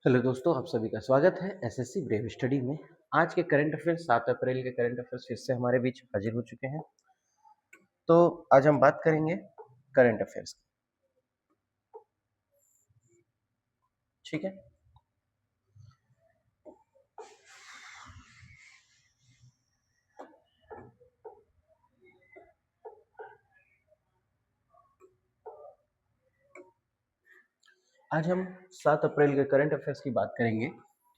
Hello दोस्तों, आप सभी का स्वागत है एसएससी ब्रेव स्टडी में। आज के करंट अफेयर्स 7 अप्रैल के करंट अफेयर्स फिर से हमारे बीच हाजिर हो चुके हैं। तो आज हम बात करेंगे करंट अफेयर्स की। ठीक है, आज हम 7 अप्रैल के करंट अफेयर्स की बात करेंगे।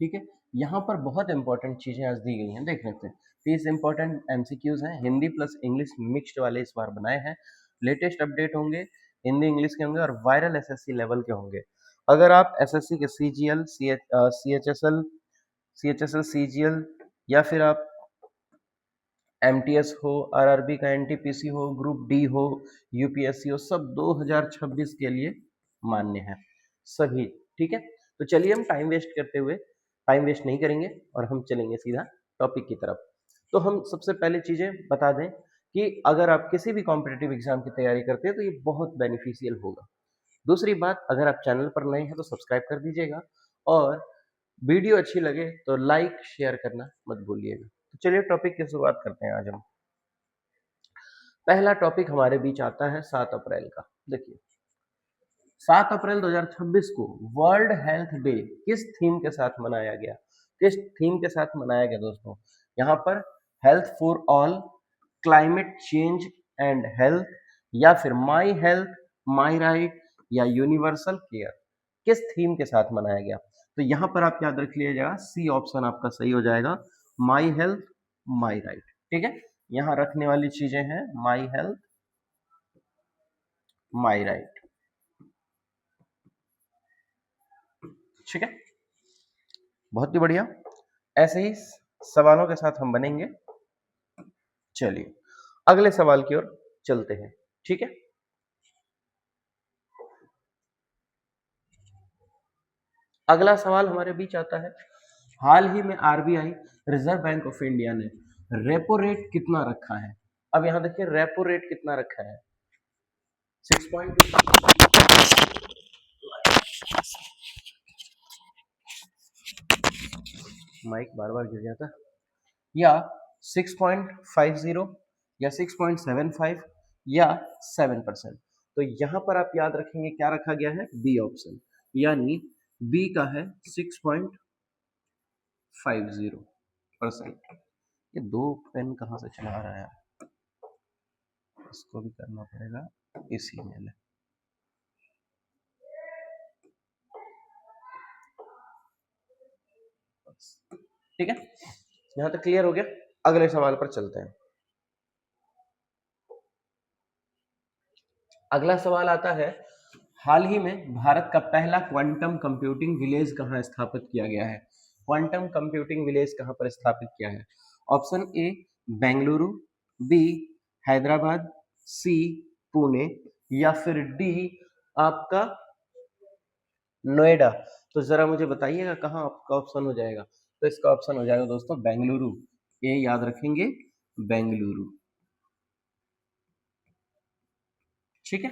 ठीक है, यहाँ पर बहुत इंपॉर्टेंट चीजें आज दी गई हैं, देख लेते हैं। 30 इंपॉर्टेंट एमसीक्यूज हैं, हिंदी प्लस इंग्लिश मिक्स्ड वाले इस बार बनाए हैं। लेटेस्ट अपडेट होंगे, हिंदी इंग्लिश के होंगे और वायरल एसएससी लेवल के होंगे। अगर आप एसएससी के सीजीएल, सीएचएसएल, सीजीएल या फिर आप एमटीएस हो, आरआरबी का एनटीपीसी हो, ग्रुप डी हो, यूपीएससी हो, सब 2026 के लिए मान्य है सभी। ठीक है, तो चलिए हम टाइम वेस्ट नहीं करेंगे और हम चलेंगे सीधा टॉपिक की तरफ। तो हम सबसे पहले चीजें बता दें कि अगर आप किसी भी कॉम्पिटिटिव एग्जाम की तैयारी करते हैं तो ये बहुत बेनिफिशियल होगा। दूसरी बात, अगर आप चैनल पर नए हैं तो सब्सक्राइब कर दीजिएगा और वीडियो अच्छी लगे तो लाइक शेयर करना मत भूलिएगा। तो चलिए टॉपिक की शुरुआत करते हैं। आज हम पहला टॉपिक हमारे बीच आता है 7 अप्रैल का। देखिए, 7 अप्रैल 2026 को वर्ल्ड हेल्थ डे किस थीम के साथ मनाया गया? किस थीम के साथ मनाया गया दोस्तों? यहाँ पर health for all, climate change and health, या फिर माई हेल्थ माई राइट, या यूनिवर्सल केयर, किस थीम के साथ मनाया गया? तो यहाँ पर आप याद रख लीजिएगा, सी ऑप्शन आपका सही हो जाएगा, माई हेल्थ माई राइट। ठीक है, यहाँ रखने वाली चीजें हैं माई हेल्थ माई राइट। ठीक है, बहुत ही बढ़िया। ऐसे ही सवालों के साथ हम बनेंगे। चलिए अगले सवाल की ओर चलते हैं। ठीक है, अगला सवाल हमारे बीच आता है, हाल ही में RBI reserve bank of India ने रेपो रेट कितना रखा है? अब यहां देखिए, रेपो रेट कितना रखा है? 6.2, माइक बार बार गिर जाता, या 6.50, या 6.75, या 7%। तो यहां पर आप याद रखेंगे क्या रखा गया है? बी ऑप्शन, यानी बी का है 6.50%। ये दो पेन कहाँ से चला रहा है? इसको भी करना पड़ेगा इसी में। ठीक है, यहां तक क्लियर हो गया। अगले सवाल पर चलते हैं। अगला सवाल आता है, हाल ही में भारत का पहला क्वांटम कंप्यूटिंग विलेज कहां स्थापित किया गया है? क्वांटम कंप्यूटिंग विलेज कहां पर स्थापित किया है? Option A Bengaluru, B Hyderabad, C Pune, या फिर डी आपका नोएडा। तो जरा मुझे बताइएगा कहां आपका ऑप्शन हो जाएगा? तो इसका ऑप्शन हो जाएगा दोस्तों बेंगलुरु। ये याद रखेंगे, बेंगलुरु। ठीक है,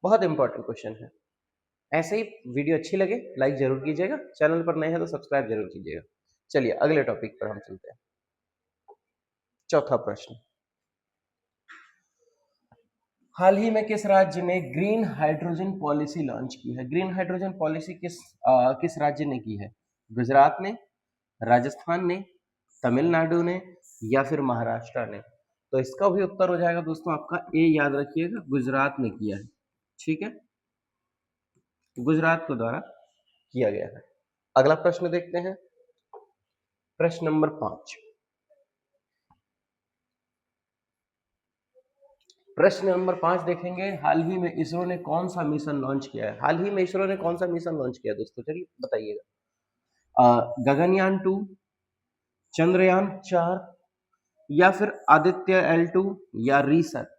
बहुत इंपॉर्टेंट क्वेश्चन है। ऐसे ही वीडियो अच्छी लगे लाइक जरूर कीजिएगा, चैनल पर नए हैं तो सब्सक्राइब जरूर कीजिएगा। चलिए अगले टॉपिक पर हम चलते हैं। चौथा प्रश्न, हाल ही में किस राज्य ने ग्रीन हाइड्रोजन पॉलिसी लॉन्च की है? ग्रीन हाइड्रोजन पॉलिसी किस राज्य ने की है? गुजरात ने, राजस्थान ने, तमिलनाडु ने, या फिर महाराष्ट्र ने? तो इसका भी उत्तर हो जाएगा दोस्तों आपका ए, याद रखिएगा, गुजरात ने किया है। ठीक है, गुजरात के द्वारा किया गया है। अगला प्रश्न देखते हैं, प्रश्न नंबर 5। प्रश्न नंबर 5 देखेंगे, हाल ही में इसरो ने कौन सा मिशन लॉन्च किया है? हाल ही में इसरो ने कौन सा मिशन लॉन्च किया दोस्तों? चलिए बताइएगा। गगनयान 2, चंद्रयान 4, या फिर आदित्य L2, या रीसत?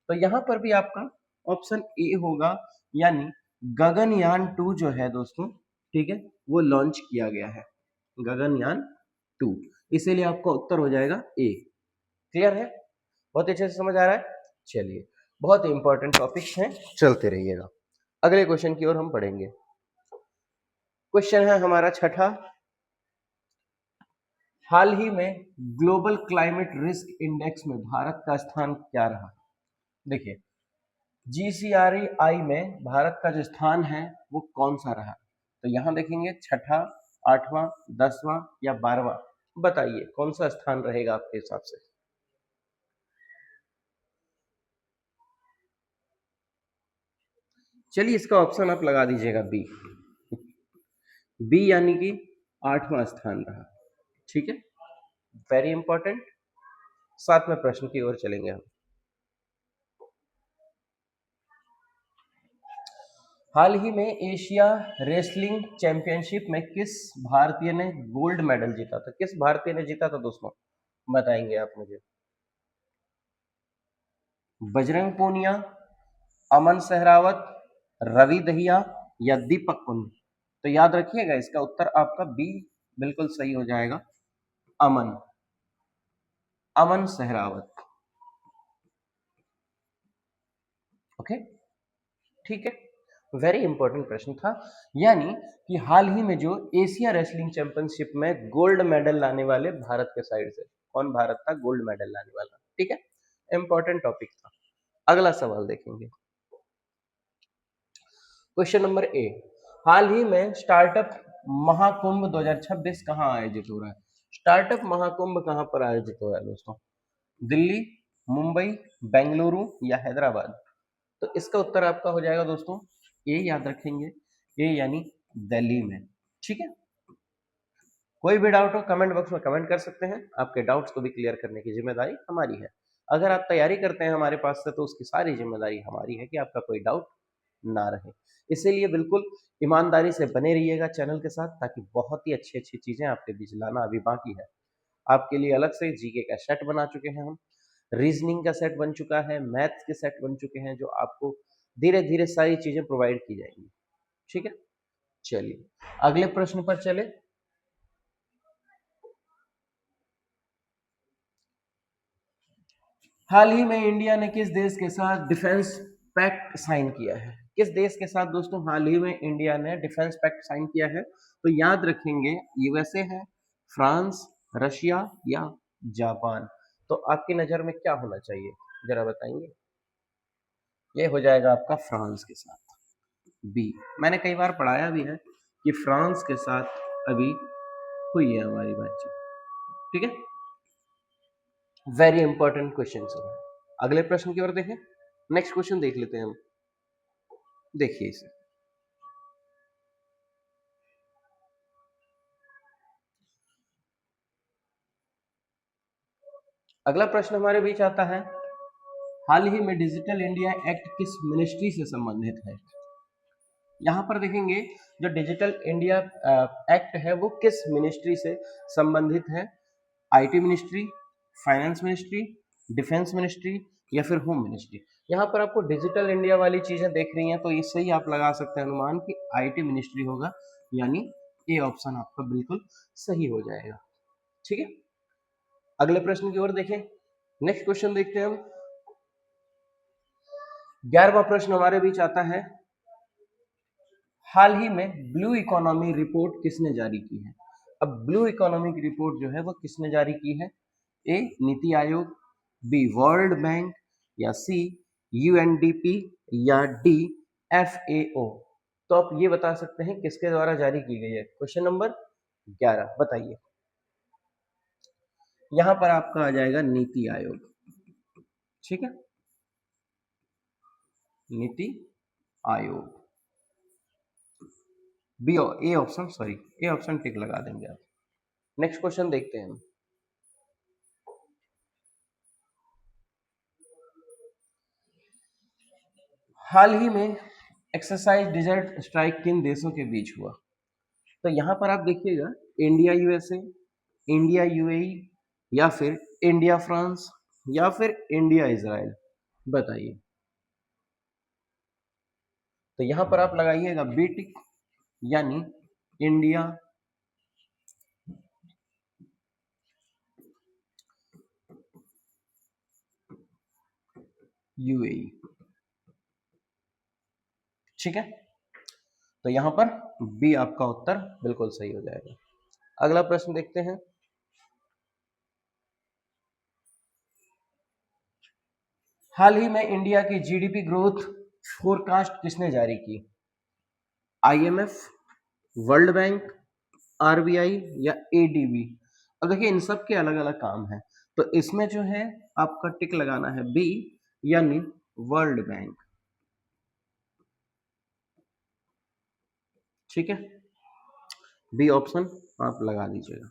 तो यहां पर भी आपका ऑप्शन ए होगा, यानी गगनयान 2 जो है दोस्तों, ठीक है, वो लॉन्च किया गया है, गगनयान 2। इसीलिए आपका उत्तर हो जाएगा ए। क्लियर है? बहुत अच्छे से समझ आ रहा है? चलिए, बहुत इंपॉर्टेंट टॉपिक्स हैं, चलते रहिएगा। अगले क्वेश्चन की ओर हम पढ़ेंगे। क्वेश्चन है हमारा छठा, हाल ही में ग्लोबल क्लाइमेट रिस्क इंडेक्स में भारत का स्थान क्या रहा? देखिए, GCREI में भारत का जो स्थान है वो कौन सा रहा? तो यहां देखेंगे छठा, आठवां, 10वां या 12वां, बताइए कौन सा स्थान रहेगा आपके हिसाब से? चलिए इसका ऑप्शन आप लगा दीजिएगा बी। बी यानी कि 8वां स्थान रहा। ठीक है, वेरी इंपॉर्टेंट। 7वें प्रश्न की ओर चलेंगे हम। हाल ही में एशिया रेसलिंग चैंपियनशिप में किस भारतीय ने गोल्ड मेडल जीता था? किस भारतीय ने जीता था दोस्तों, बताएंगे आप मुझे? बजरंग पूनिया, अमन सहरावत, रवि दहिया या दीपक कुंड? तो याद रखिएगा इसका उत्तर आपका बी बिल्कुल सही हो जाएगा, अमन, अमन सहरावत। ओके, ठीक है, वेरी इंपॉर्टेंट प्रश्न था। यानी कि हाल ही में जो एशिया रेसलिंग चैंपियनशिप में गोल्ड मेडल लाने वाले भारत के साइड से कौन भारत था गोल्ड मेडल लाने वाला? ठीक है, इंपॉर्टेंट टॉपिक था। अगला सवाल देखेंगे, क्वेश्चन नंबर ए, हाल ही में स्टार्टअप महाकुंभ 2026 कहाँ आयोजित हो रहा है? स्टार्टअप महाकुंभ कहाँ पर आयोजित हो रहा है दोस्तों? दिल्ली, मुंबई, बेंगलुरु या हैदराबाद? तो इसका उत्तर आपका हो जाएगा दोस्तों ए, याद रखेंगे ए यानी दिल्ली में। ठीक है, कोई भी डाउट हो कमेंट बॉक्स में कमेंट कर सकते हैं, आपके डाउट्स को भी क्लियर करने की जिम्मेदारी हमारी है। अगर आप तैयारी करते हैं हमारे पास से तो उसकी सारी जिम्मेदारी हमारी है कि आपका कोई डाउट ना रहे। इसीलिए बिल्कुल ईमानदारी से बने रहिएगा चैनल के साथ, ताकि बहुत ही अच्छी अच्छी चीजें आपके बीच लाना अभी बाकी है। आपके लिए अलग से जीके का सेट बना चुके हैं हम, रीजनिंग का सेट बन चुका है, मैथ्स के सेट बन चुके हैं, जो आपको धीरे धीरे सारी चीजें प्रोवाइड की जाएंगी। ठीक है, चलिए अगले प्रश्न पर चले। हाल ही में इंडिया ने किस देश के साथ डिफेंस पैक्ट साइन किया है? किस देश के साथ दोस्तों हाल ही में इंडिया ने डिफेंस पैक्ट साइन किया है? तो याद रखेंगे यूएसए है, फ्रांस, रशिया या जापान? तो आपकी नजर में क्या होना चाहिए, जरा बताएंगे? ये हो जाएगा आपका फ्रांस के साथ, बी। मैंने कई बार पढ़ाया भी है कि फ्रांस के साथ अभी हुई है हमारी बातचीत। ठीक है, वेरी इंपॉर्टेंट क्वेश्चन है। अगले प्रश्न की ओर देखें, नेक्स्ट क्वेश्चन देख लेते हैं हम। देखिए इसे, अगला प्रश्न हमारे बीच आता है, हाल ही में डिजिटल इंडिया एक्ट किस मिनिस्ट्री से संबंधित है? यहां पर देखेंगे जो डिजिटल इंडिया एक्ट है वो किस मिनिस्ट्री से संबंधित है? IT ministry, finance ministry, defence ministry या फिर होम मिनिस्ट्री? यहाँ पर आपको डिजिटल इंडिया वाली चीजें देख रही हैं तो इससे ही आप लगा सकते हैं अनुमान कि आईटी मिनिस्ट्री होगा, यानी ए ऑप्शन आपका बिल्कुल सही हो जाएगा। ठीक है, अगले प्रश्न की ओर देखें, नेक्स्ट क्वेश्चन देखते हैं हम। 11वां प्रश्न हमारे बीच आता है, हाल ही में ब्लू इकोनॉमी रिपोर्ट किसने जारी की है? अब ब्लू इकोनॉमी की रिपोर्ट जो है वो किसने जारी की है? ए नीति आयोग, बी वर्ल्ड बैंक या सी यूएनडीपी या डी एफएओ? तो आप ये बता सकते हैं किसके द्वारा जारी की गई है? क्वेश्चन नंबर 11 बताइए। यहां पर आपका आ जाएगा नीति आयोग। ठीक है, NITI Aayog, B A option, sorry A option tick लगा देंगे आप। नेक्स्ट क्वेश्चन देखते हैं हम। हाल ही में एक्सरसाइज डिजर्ट स्ट्राइक किन देशों के बीच हुआ? तो यहां पर आप देखिएगा, इंडिया यूएसए, इंडिया यूएई या फिर इंडिया फ्रांस या फिर इंडिया इजराइल? बताइए। तो यहां पर आप लगाइएगा बी टिक, यानी इंडिया यूएई। ठीक है, तो यहां पर बी आपका उत्तर बिल्कुल सही हो जाएगा। अगला प्रश्न देखते हैं। हाल ही में इंडिया की जीडीपी ग्रोथ फोरकास्ट किसने जारी की? आईएमएफ, वर्ल्ड बैंक, आरबीआई या एडीबी? अब देखिए इन सब के अलग अलग काम है, तो इसमें जो है आपका टिक लगाना है बी, यानी वर्ल्ड बैंक। ठीक है, बी ऑप्शन आप लगा दीजिएगा,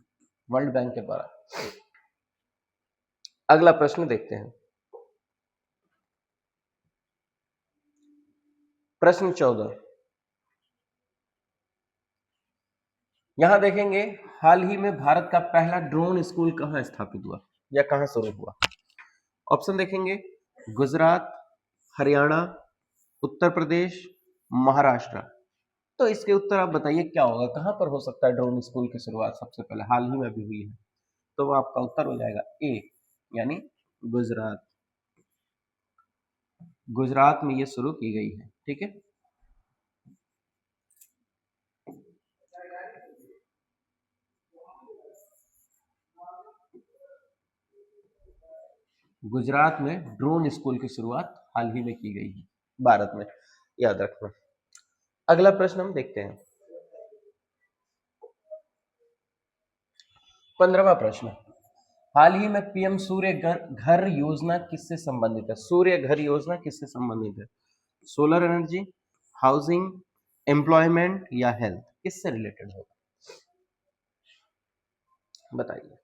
वर्ल्ड बैंक के द्वारा। अगला प्रश्न देखते हैं। प्रश्न 14, यहां देखेंगे हाल ही में भारत का पहला ड्रोन स्कूल कहां स्थापित हुआ या कहां शुरू हुआ? ऑप्शन देखेंगे, गुजरात, हरियाणा, उत्तर प्रदेश, महाराष्ट्र। तो इसके उत्तर आप बताइए क्या होगा, कहां पर हो सकता है ड्रोन स्कूल की शुरुआत सबसे पहले, हाल ही में भी हुई है? तो वो आपका उत्तर हो जाएगा ए, यानी गुजरात। गुजरात में ये शुरू की गई है। ठीक है, गुजरात में ड्रोन स्कूल की शुरुआत हाल ही में की गई है भारत में, याद रखना। अगला प्रश्न हम देखते हैं, 15वां प्रश्न, हाल ही में पीएम सूर्य घर योजना किससे संबंधित है? सूर्य घर योजना किससे संबंधित है? सोलर एनर्जी, हाउसिंग, एम्प्लॉयमेंट या हेल्थ, किससे रिलेटेड होगा बताइए?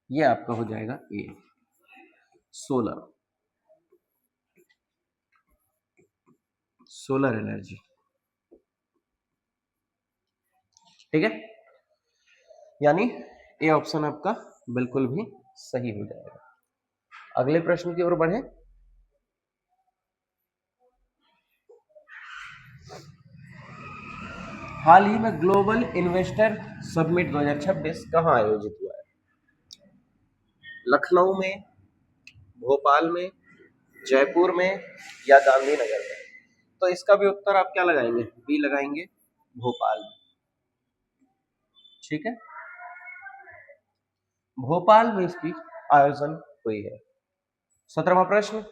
ये आपका हो जाएगा ए, सोलर, सोलर एनर्जी। ठीक है, यानी ए ऑप्शन आपका बिल्कुल भी सही हो जाएगा। अगले प्रश्न की ओर बढ़े। हाल ही में ग्लोबल इन्वेस्टर समिट 2026 कहां आयोजित हुआ है? लखनऊ में, भोपाल में, जयपुर में या गांधीनगर में? तो इसका भी उत्तर आप क्या लगाएंगे? बी लगाएंगे, भोपाल में। ठीक है, भोपाल में इसकी आयोजन हुई है। 17वां प्रश्न,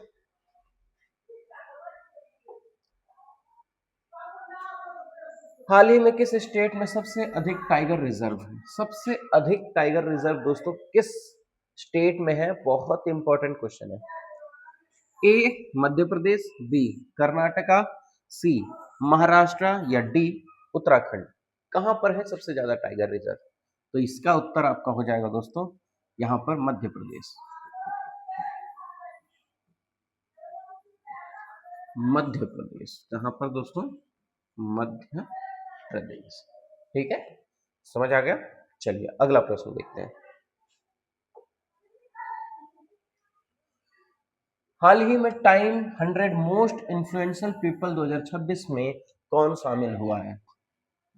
हाल ही में किस स्टेट में सबसे अधिक टाइगर रिजर्व है? सबसे अधिक टाइगर रिजर्व दोस्तों किस स्टेट में है? बहुत इंपॉर्टेंट क्वेश्चन है। ए मध्य प्रदेश, बी कर्नाटका, सी महाराष्ट्र या डी उत्तराखंड? कहां पर है सबसे ज्यादा टाइगर रिजर्व? तो इसका उत्तर आपका हो जाएगा दोस्तों यहां पर मध्य प्रदेश। मध्य प्रदेश कहां पर दोस्तों? मध्य प्रदेश। ठीक है, समझ आ गया। चलिए अगला प्रश्न देखते हैं। हाल ही में टाइम 100 मोस्ट इन्फ्लुएंशियल पीपल 2026 में कौन शामिल हुआ है?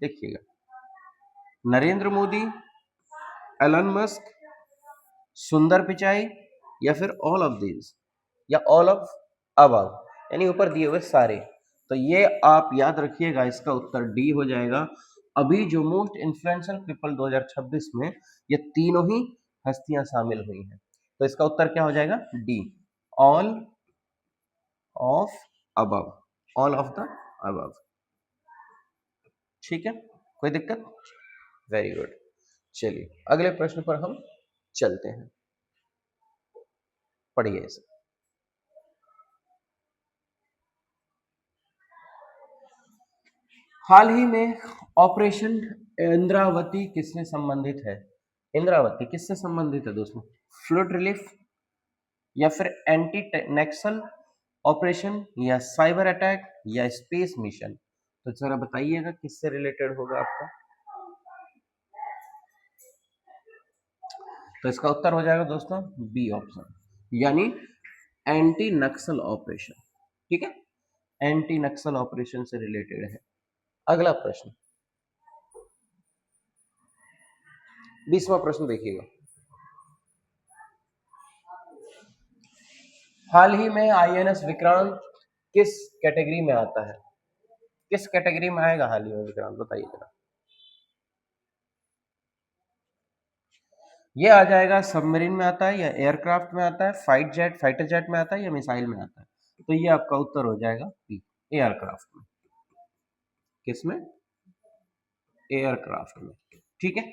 देखिएगा, नरेंद्र मोदी, एलन मस्क, सुंदर पिचाई या फिर ऑल ऑफ दीज या ऑल ऑफ अबव, यानी ऊपर दिए हुए सारे। तो ये आप याद रखिएगा, इसका उत्तर डी हो जाएगा। अभी जो मोस्ट इन्फ्लुएंशियल पीपल 2026 में ये तीनों ही हस्तियां शामिल हुई हैं, तो इसका उत्तर क्या हो जाएगा? D, all of above, all of the above. ठीक है, कोई दिक्कत? Very good. चलिए अगले प्रश्न पर हम चलते हैं, पढ़िए इसे। हाल ही में ऑपरेशन इंद्रावती किससे संबंधित है? इंद्रावती किससे संबंधित है दोस्तों? फ्लड रिलीफ या फिर एंटी नेक्सल ऑपरेशन या साइबर अटैक या स्पेस मिशन? तो जरा बताइएगा किससे रिलेटेड होगा आपका? तो इसका उत्तर हो जाएगा दोस्तों बी ऑप्शन, यानी एंटी नक्सल ऑपरेशन। ठीक है, एंटी नक्सल ऑपरेशन से रिलेटेड है। अगला प्रश्न, 20वां प्रश्न देखिएगा। हाल ही में आईएनएस विक्रांत किस कैटेगरी में आता है? किस कैटेगरी में आएगा हाल ही में विक्रांत, बताइए जरा। ये आ जाएगा सबमरीन में आता है, या एयरक्राफ्ट में आता है, फाइटर जेट में आता है, या मिसाइल में आता है। तो ये आपका उत्तर हो जाएगा बी, एयरक्राफ्ट में। किसमें? एयरक्राफ्ट में। ठीक है,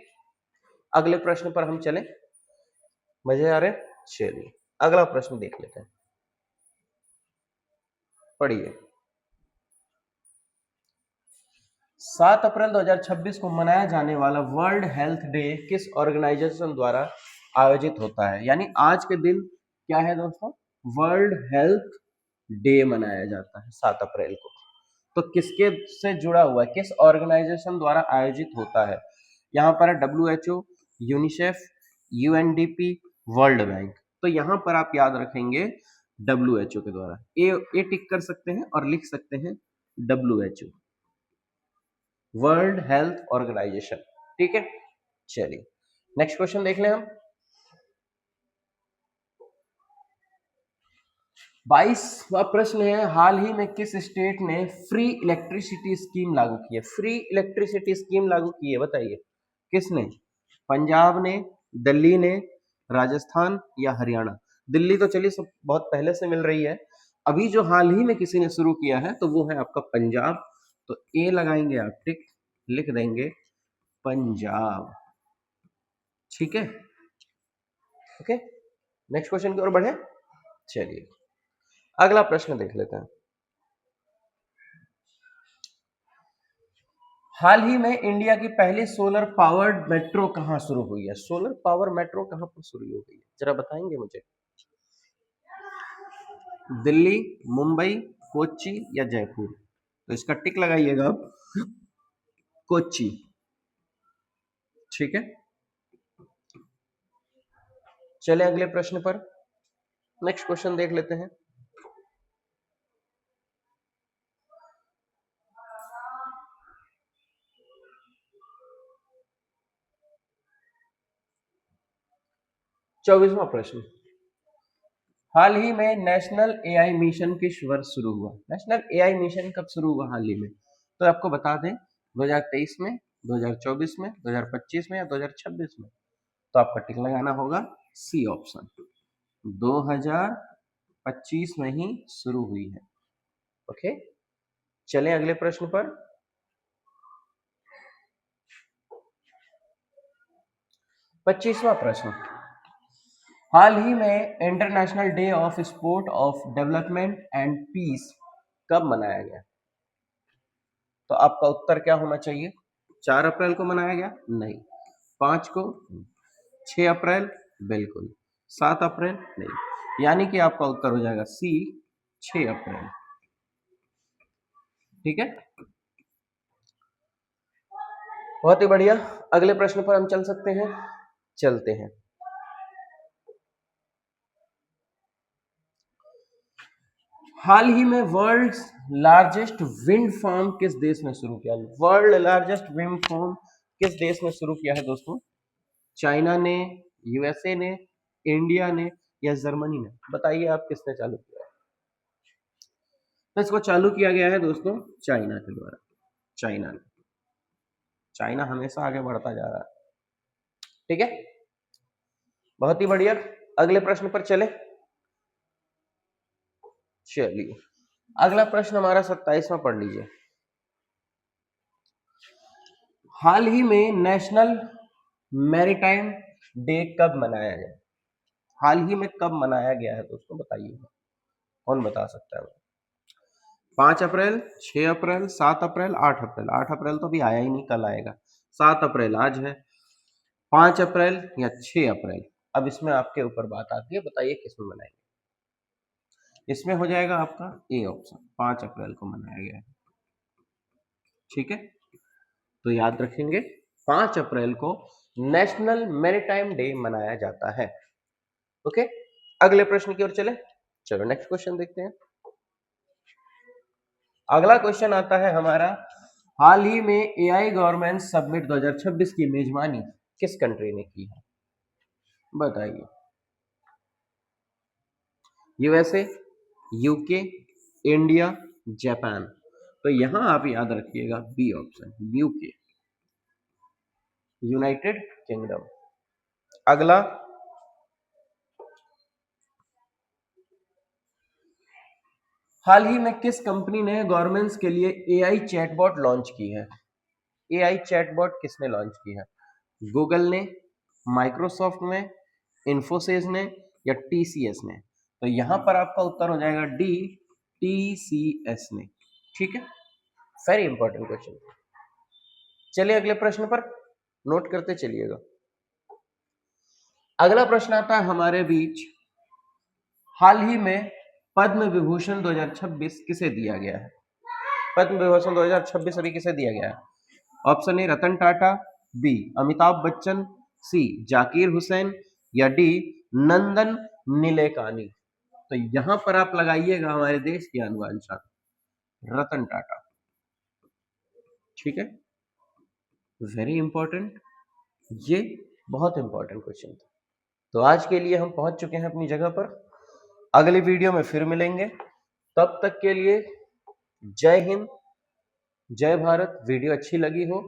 अगले प्रश्न पर हम चलें, मजे आ रहे हैं? चलिए अगला प्रश्न देख लेते हैं, पढ़िए। 7 अप्रैल 2026 को मनाया जाने वाला वर्ल्ड हेल्थ डे किस ऑर्गेनाइजेशन द्वारा आयोजित होता है? यानी आज के दिन क्या है दोस्तों? वर्ल्ड हेल्थ डे मनाया जाता है 7 अप्रैल को। तो किसके से जुड़ा हुआ है, किस ऑर्गेनाइजेशन द्वारा आयोजित होता है? यहाँ पर है WHO, UNICEF, UNDP, world bank. तो यहाँ पर आप याद रखेंगे WHO के द्वारा, ए टिक कर सकते हैं और लिख सकते हैं WHO, वर्ल्ड हेल्थ ऑर्गेनाइजेशन। ठीक है, चलिए नेक्स्ट क्वेश्चन देख लें हम। 22वां प्रश्न है, हाल ही में किस स्टेट ने फ्री इलेक्ट्रिसिटी स्कीम लागू की है? फ्री इलेक्ट्रिसिटी स्कीम लागू की है, बताइए किसने? पंजाब ने, दिल्ली ने, राजस्थान या हरियाणा? दिल्ली तो चलिए सब बहुत पहले से मिल रही है, अभी जो हाल ही में किसी ने शुरू किया है तो वो है आपका पंजाब। तो ए लगाएंगे आप, टिक लिख देंगे पंजाब। ठीक है, ओके, नेक्स्ट क्वेश्चन की ओर बढ़े। चलिए अगला प्रश्न देख लेते हैं। हाल ही में इंडिया की पहली सोलर पावर्ड मेट्रो कहां शुरू हुई है? सोलर पावर मेट्रो कहां पर शुरू हो गई है, जरा बताएंगे मुझे। दिल्ली, मुंबई, कोच्चि या जयपुर? तो इसका टिक लगाइएगा आप, कोच्चि। ठीक है, चले अगले प्रश्न पर, नेक्स्ट क्वेश्चन देख लेते हैं। चौबीसवां प्रश्न, हाल ही में नेशनल एआई मिशन किस वर्ष शुरू हुआ? नेशनल एआई मिशन कब शुरू हुआ हाल ही में? तो आपको बता दें 2023 में, 2024 में, 2025 में या 2026 में? तो आपका टिक लगाना होगा सी ऑप्शन, 2025 में ही शुरू हुई है। ओके, चलें अगले प्रश्न पर। 25वां प्रश्न, हाल ही में international day of sport of development and peace कब मनाया गया? तो आपका उत्तर क्या होना चाहिए? 4 अप्रैल को मनाया गया? नहीं। 5 को? 6 अप्रैल? बिल्कुल। 7 अप्रैल? नहीं। यानी कि आपका उत्तर हो जाएगा सी, 6 अप्रैल। ठीक है, बहुत ही बढ़िया, अगले प्रश्न पर हम चल सकते हैं, चलते हैं। हाल ही में वर्ल्ड लार्जेस्ट विंड फार्म किस देश में शुरू किया? वर्ल्ड लार्जेस्ट विंड फार्म किस देश में शुरू किया है दोस्तों? चाइना ने, यूएसए ने, इंडिया ने या जर्मनी ने? बताइए आप किसने चालू किया है? तो इसको चालू किया गया है दोस्तों चाइना के द्वारा, चाइना ने। चाइना हमेशा आगे बढ़ता जा रहा है। ठीक है, बहुत ही बढ़िया, अगले प्रश्न पर चले। चलिए अगला प्रश्न हमारा 27वां पढ़ लीजिए। हाल ही में नेशनल मैरीटाइम डे कब मनाया गया? हाल ही में कब मनाया गया है दोस्तों, बताइए, कौन बता सकता है? 5 अप्रैल, 6 अप्रैल, 7 अप्रैल, 8 अप्रैल? 8 अप्रैल तो अभी आया ही नहीं, कल आएगा। 7 अप्रैल आज है, 5 अप्रैल या 6 अप्रैल? अब इसमें आपके ऊपर बात आती है, बताइए किसमें मनाएंगे? इसमें हो जाएगा आपका ए ऑप्शन, 5 अप्रैल को मनाया गया है। ठीक है, तो याद रखेंगे 5 अप्रैल को नेशनल मैरीटाइम डे मनाया जाता है। ओके, अगले प्रश्न की ओर चले, चलो नेक्स्ट क्वेश्चन देखते हैं। अगला क्वेश्चन आता है हमारा, हाल ही में एआई गवर्नमेंट समिट 2026 की मेजबानी किस कंट्री ने की है? बताइए। USA, UK, India, Japan? तो यहां आप याद रखिएगा B option, UK, United Kingdom. अगला, हाल ही में किस कंपनी ने गवर्नमेंट्स के लिए एआई चैटबॉट लॉन्च की है? एआई चैटबॉट किसने लॉन्च की है? गूगल ने, माइक्रोसॉफ्ट ने, इन्फोसिस ने या टीसीएस ने? तो यहां पर आपका उत्तर हो जाएगा डी, टीसीएस ने। ठीक है, वेरी इंपॉर्टेंट क्वेश्चन। चलिए अगले प्रश्न पर नोट करते चलिएगा। अगला प्रश्न आता है हमारे बीच, हाल ही में पद्म विभूषण 2026 किसे दिया गया है? पद्म विभूषण 2026 अभी किसे दिया गया है? Option A Ratan Tata, B Amitabh Bachchan, C Zakir Hussain या डी नंदन नीलेकानी? तो यहां पर आप लगाइएगा हमारे देश की आन शान रतन टाटा। ठीक है, वेरी इंपॉर्टेंट, ये बहुत इंपॉर्टेंट क्वेश्चन था। तो आज के लिए हम पहुंच चुके हैं अपनी जगह पर। अगली वीडियो में फिर मिलेंगे, तब तक के लिए जय हिंद, जय भारत। वीडियो अच्छी लगी हो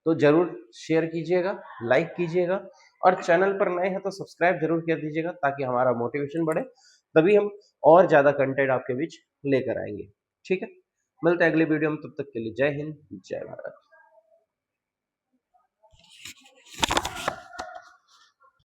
तो जरूर शेयर कीजिएगा, लाइक कीजिएगा, और चैनल पर नए हैं तो सब्सक्राइब जरूर कर दीजिएगा ताकि हमारा मोटिवेशन बढ़े, तभी हम और ज्यादा कंटेंट आपके बीच लेकर आएंगे। ठीक है, मिलते हैं अगली वीडियो में, तब तक के लिए जय हिंद, जय भारत।